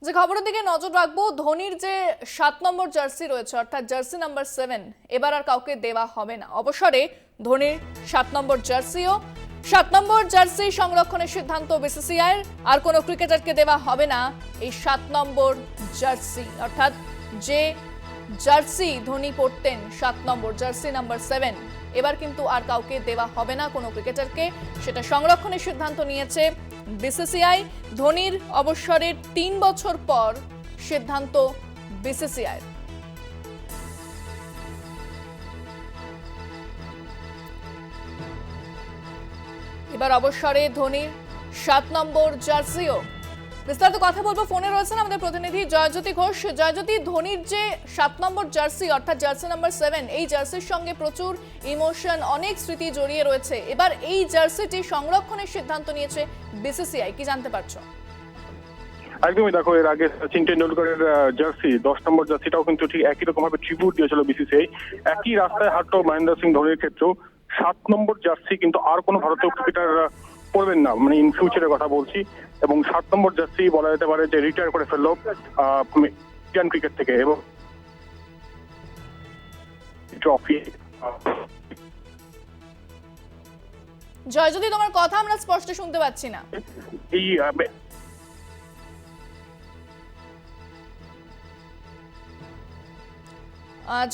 যে খবরের দিকে নজর রাখবো, ধোনির যে 7 নম্বর জার্সি রয়েছে অর্থাৎ জার্সি নাম্বার 7 এবার আর কাউকে দেওয়া হবে না। অবসরে ধোনির 7 নম্বর জার্সিও 7 নম্বর জার্সি সংরক্ষণের সিদ্ধান্ত বিসিসিআইয়ের। আর কোনো ক্রিকেটারকে দেওয়া হবে না এই 7 নম্বর জার্সি, অর্থাৎ যে জার্সি ধোনি পরতেন 7 নম্বর জার্সি নাম্বার 7 এবার কিন্তু আর কাউকে দেওয়া হবে না কোনো ক্রিকেটারকে, সেটা সংরক্ষণের সিদ্ধান্ত নিয়েছে বিসিসিআই। ধোনির অবসরের 3 বছর পর সিদ্ধান্ত বিসিসিআই। এবার অবসরে ধোনির 7 নম্বর জার্সিও। বিস্তারিত কথা বলবো, ফোনে রয়েছেন আমাদের প্রতিনিধি জয়জ্যোতি ঘোষ। জয়জ্যোতি, ধোনির যে 7 নম্বর জার্সি অর্থাৎ জার্সি নাম্বার 7 এই জার্সির সঙ্গে প্রচুর ইমোশন, অনেক স্মৃতি জড়িয়ে রয়েছে। এবার এই জার্সিটি সংরক্ষণের সিদ্ধান্ত নিয়েছে বিসিসিআই, কি জানতে পারছো? একদমই, দেখো এর আগে সচিন টেন্ডুলকারের জার্সি 10 নম্বর জার্সিটাও কিন্তু ঠিক একই রকম ভাবে ট্রিবিউট দিয়েছিল বিসিসিআই। একই রাস্তায় হাঁটতো মহেন্দ্র সিং ধোনির ক্ষেত্রেও 7 নম্বর জার্সি কিন্তু আর কোনো ভারতীয় ক্রিকেটার পড়বেন না, মানে ইন ফিউচারের কথা বলছি। এবং 7 নম্বর জার্সি বলা যেতে পারে যে রিটায়ার করে ফেললো ইন্ডিয়ান ক্রিকেট থেকে। এবং ট্রফি জয়জ্যোতি, তোমার কথা আমরা স্পষ্ট শুনতে পাচ্ছি না। এই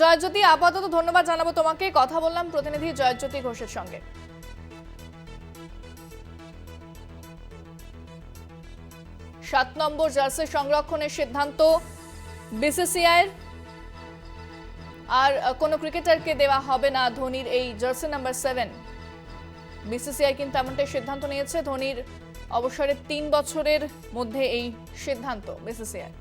জয়জ্যোতি, আপাতত ধন্যবাদ জানাবো তোমাকে। কথা বললাম প্রতিনিধি জয়জ্যোতি ঘোষের সঙ্গে। 7 নম্বর জার্সি সংরক্ষণের সিদ্ধান্ত বিসিসিআইয়ের। আর কোনো ক্রিকেটারকে দেওয়া হবে না ধোনির এই জার্সি নাম্বার 7। বিসিসিআই কিন্তু এমনটাই সিদ্ধান্ত নিয়েছে। ধোনির অবসরের 3 বছরের মধ্যে এই সিদ্ধান্ত বিসিসিআই।